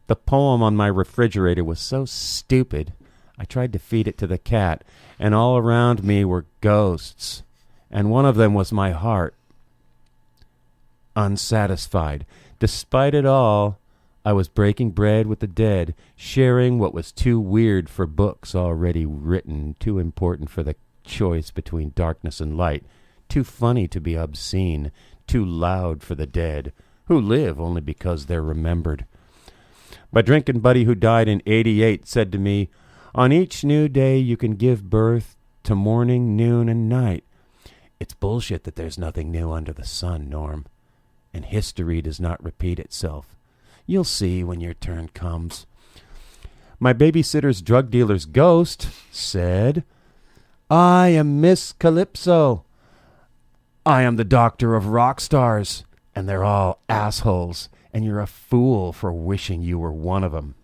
The poem on my refrigerator was so stupid, I tried to feed it to the cat, and all around me were ghosts, and one of them was my heart. Unsatisfied. Despite it all, I was breaking bread with the dead, sharing what was too weird for books already written, too important for the choice between darkness and light, too funny to be obscene, too loud for the dead, who live only because they're remembered. My drinking buddy who died in '88 said to me, on each new day you can give birth to morning, noon, and night. It's bullshit that there's nothing new under the sun, Norm, and history does not repeat itself. You'll see when your turn comes. My babysitter's drug dealer's ghost said, I am Miss Calypso. I am the doctor of rock stars, and they're all assholes, and you're a fool for wishing you were one of them.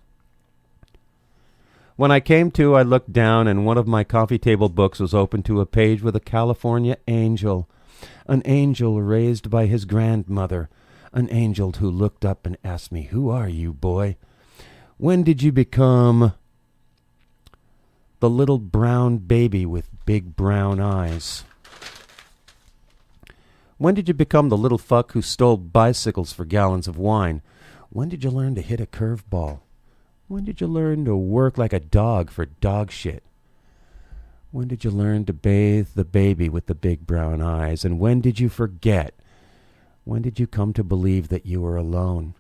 When I came to, I looked down, and one of my coffee table books was open to a page with a California angel, an angel raised by his grandmother, an angel who looked up and asked me, who are you, boy? When did you become the little brown baby with big brown eyes? When did you become the little fuck who stole bicycles for gallons of wine? When did you learn to hit a curveball? When did you learn to work like a dog for dog shit? When did you learn to bathe the baby with the big brown eyes? And when did you forget? When did you come to believe that you were alone?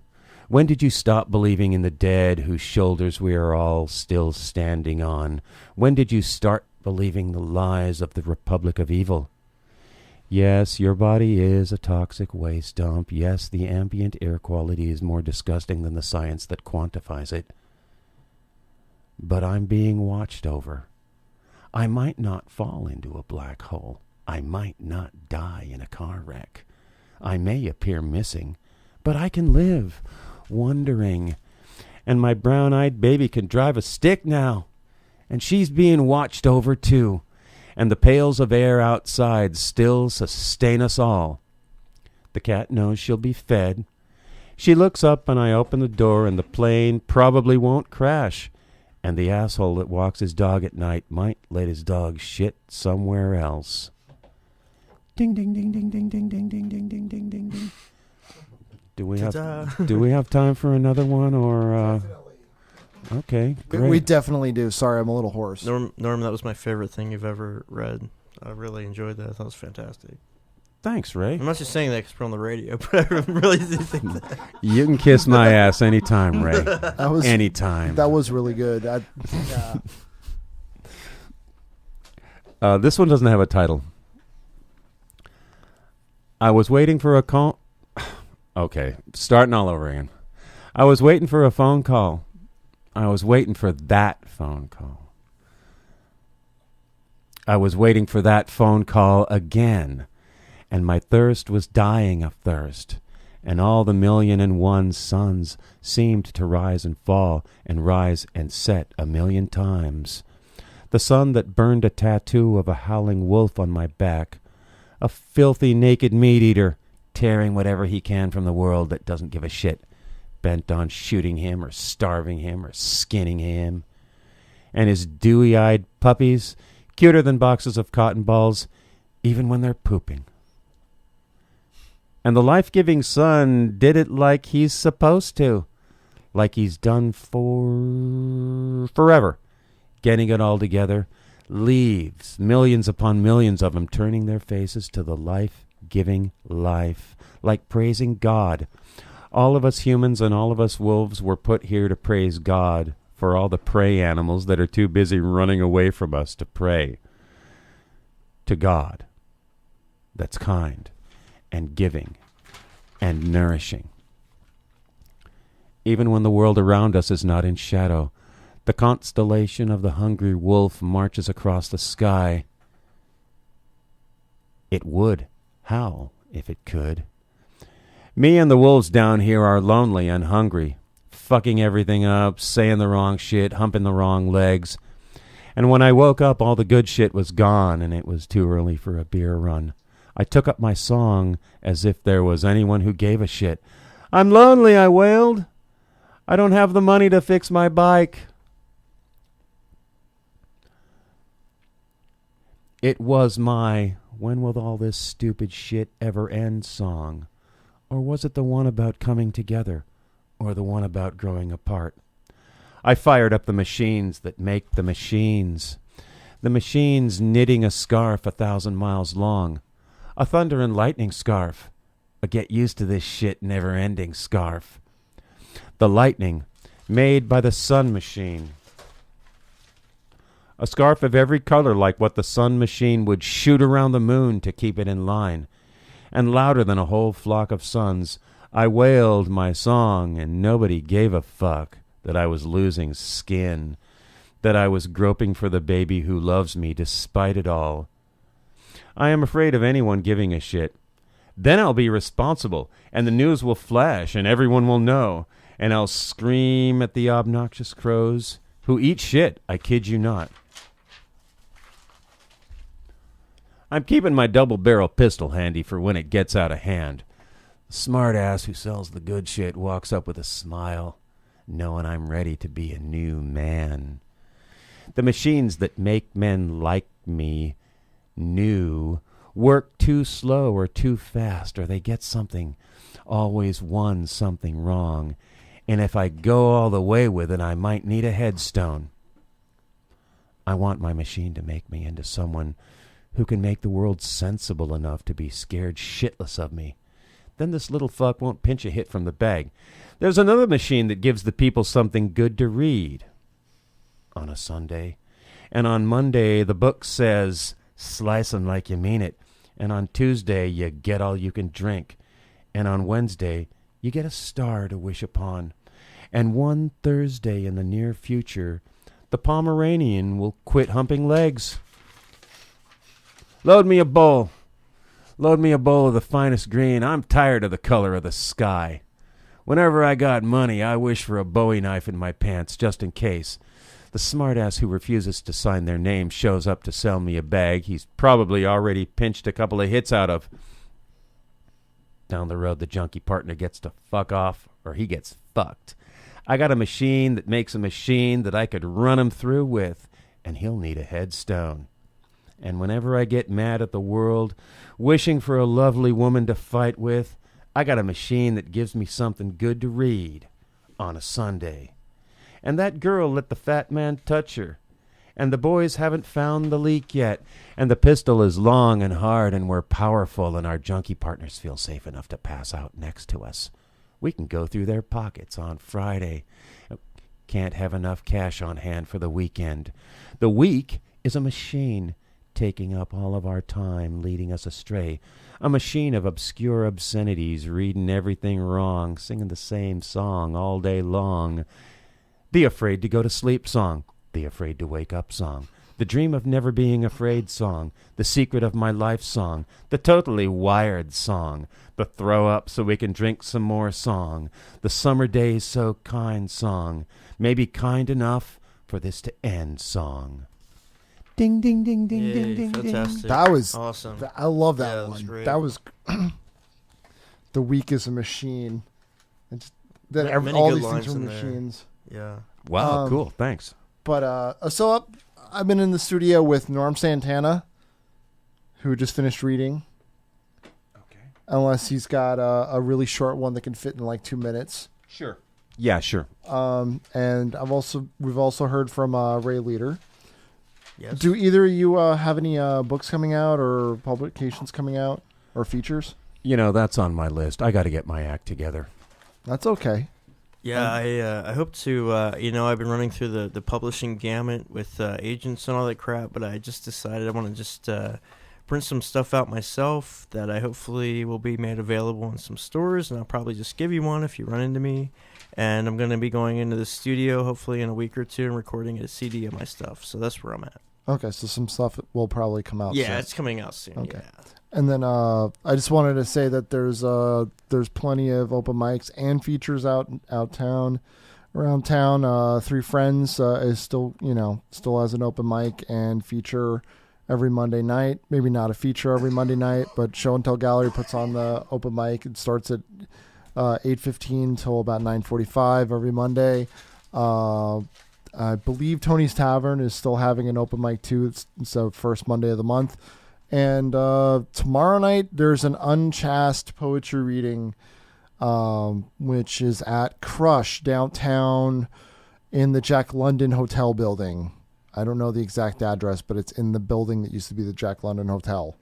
When did you stop believing in the dead whose shoulders we are all still standing on? When did you start believing the lies of the Republic of Evil? Yes, your body is a toxic waste dump. Yes, the ambient air quality is more disgusting than the science that quantifies it. But I'm being watched over. I might not fall into a black hole. I might not die in a car wreck. I may appear missing, but I can live, wondering. And my brown-eyed baby can drive a stick now. And she's being watched over, too. And the pails of air outside still sustain us all. The cat knows she'll be fed. She looks up and I open the door and the plane probably won't crash. And the asshole that walks his dog at night might let his dog shit somewhere else. Ding, ding, ding, ding, ding, ding, ding, ding, ding, ding, ding, ding, ding. Do we have time for another one or... Okay, great. We definitely do. Sorry, I'm a little hoarse. Norm, that was my favorite thing you've ever read. I really enjoyed that. I thought it was fantastic. Thanks, Ray. I'm not just saying that because we're on the radio, but I really do think that. You can kiss my ass anytime, Ray. Anytime. That was really good. This one doesn't have a title. I was waiting for a call. Okay, starting all over again. I was waiting for a phone call. I was waiting for that phone call. I was waiting for that phone call again. And my thirst was dying of thirst. And all the 1,000,001 suns seemed to rise and fall and rise and set 1,000,000 times. The sun that burned a tattoo of a howling wolf on my back. A filthy naked meat-eater, tearing whatever he can from the world that doesn't give a shit, bent on shooting him or starving him or skinning him. And his dewy-eyed puppies, cuter than boxes of cotton balls, even when they're pooping. And the life-giving sun did it like he's supposed to, like he's done forever, getting it all together, leaves, millions upon millions of them, turning their faces to the life-giving life, like praising God. All of us humans and all of us wolves were put here to praise God for all the prey animals that are too busy running away from us to pray to God that's kind and giving and nourishing. Even when the world around us is not in shadow, the constellation of the hungry wolf marches across the sky. It would howl if it could. Me and the wolves down here are lonely and hungry, fucking everything up, saying the wrong shit, humping the wrong legs. And when I woke up, all the good shit was gone, and it was too early for a beer run. I took up my song as if there was anyone who gave a shit. I'm lonely, I wailed. I don't have the money to fix my bike. It was my "When will all this stupid shit ever end" song. Or was it the one about coming together? Or the one about growing apart? I fired up the machines that make the machines. The machines knitting a scarf 1,000 miles long. A thunder and lightning scarf. A get used to this shit never-ending scarf. The lightning made by the sun machine. A scarf of every color like what the sun machine would shoot around the moon to keep it in line. And louder than a whole flock of suns, I wailed my song, and nobody gave a fuck that I was losing skin, that I was groping for the baby who loves me despite it all. I am afraid of anyone giving a shit. Then I'll be responsible, and the news will flash, and everyone will know, and I'll scream at the obnoxious crows who eat shit, I kid you not. I'm keeping my double-barrel pistol handy for when it gets out of hand. The smart-ass who sells the good shit walks up with a smile, knowing I'm ready to be a new man. The machines that make men like me new work too slow or too fast, or they get something, always one something wrong, and if I go all the way with it, I might need a headstone. I want my machine to make me into someone who can make the world sensible enough to be scared shitless of me. Then this little fuck won't pinch a hit from the bag. There's another machine that gives the people something good to read on a Sunday. And on Monday, the book says, slice 'em like you mean it. And on Tuesday, you get all you can drink. And on Wednesday, you get a star to wish upon. And one Thursday in the near future, the Pomeranian will quit humping legs. Load me a bowl. Load me a bowl of the finest green. I'm tired of the color of the sky. Whenever I got money, I wish for a Bowie knife in my pants, just in case. The smartass who refuses to sign their name shows up to sell me a bag he's probably already pinched a couple of hits out of. Down the road, the junkie partner gets to fuck off, or he gets fucked. I got a machine that makes a machine that I could run him through with, and he'll need a headstone. And whenever I get mad at the world, wishing for a lovely woman to fight with, I got a machine that gives me something good to read on a Sunday. And that girl let the fat man touch her. And the boys haven't found the leak yet. And the pistol is long and hard, and we're powerful, and our junkie partners feel safe enough to pass out next to us. We can go through their pockets on Friday. Can't have enough cash on hand for the weekend. The week is a machine taking up all of our time, leading us astray. A machine of obscure obscenities, reading everything wrong, singing the same song all day long. The afraid to go to sleep song. The afraid to wake up song. The dream of never being afraid song. The secret of my life song. The totally wired song. The throw up so we can drink some more song. The summer days so kind song. Maybe kind enough for this to end song. Ding, ding, ding, ding, Yay, ding, ding, fantastic. ding. That was Awesome. I love that Yeah, that one. was great. That was the week is a machine. It's, that Many all good these things lines were in there. machines. Yeah. Wow, cool. Thanks. But I've been in the studio with Norm Santana, who just finished reading. Okay. Unless he's got a really short one that can fit in like 2 minutes. Sure. Yeah, sure. And we've also heard from Ray Leader. Yes. Do either of you have any books coming out or publications coming out or features? You know, that's on my list. I got to get my act together. That's okay. Yeah, I hope to, I've been running through the publishing gamut with agents and all that crap, but I just decided I want to just print some stuff out myself that I hopefully will be made available in some stores, and I'll probably just give you one if you run into me. And I'm going to be going into the studio hopefully in a week or two and recording a CD of my stuff, so that's where I'm at. Okay, so some stuff will probably come out soon. Yeah, it's coming out soon, Okay. yeah. And then I just wanted to say that there's plenty of open mics and features around town. Three Friends is still has an open mic and feature every Monday night. Maybe not a feature every Monday night, but Show and Tell Gallery puts on the open mic. It starts at 8:15 till about 9:45 every Monday. I believe Tony's Tavern is still having an open mic too. It's the first Monday of the month. And tomorrow night there's an unchaste poetry reading, which is at Crush downtown in the Jack London Hotel building. I don't know the exact address, but it's in the building that used to be the Jack London Hotel.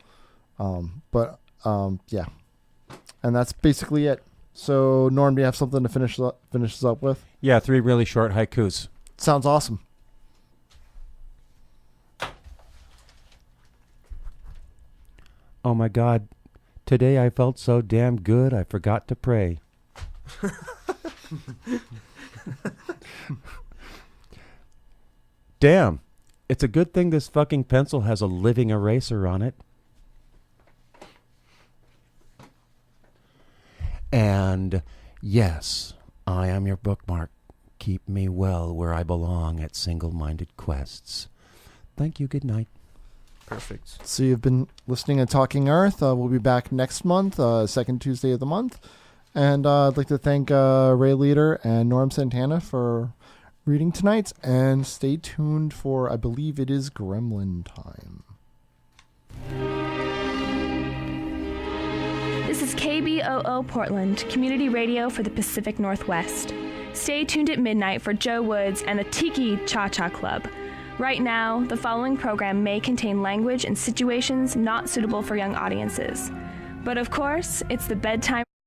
Yeah. And that's basically it. So, Norm, do you have something to finish us up with? Yeah, 3 really short haikus. Sounds awesome. Oh my God, today I felt so damn good I forgot to pray. Damn, it's a good thing this fucking pencil has a living eraser on it. And yes, I am your bookmark. Keep me well where I belong at single-minded quests. Thank you, good night. Perfect. So you've been listening to Talking Earth. We'll be back next month, second Tuesday of the month. And I'd like to thank Ray Leader and Norm Santana for reading tonight. And stay tuned for, I believe it is Gremlin time. This is KBOO Portland, community radio for the Pacific Northwest. Stay tuned at midnight for Joe Woods and the Tiki Cha-Cha Club. Right now, the following program may contain language and situations not suitable for young audiences. But of course, it's the bedtime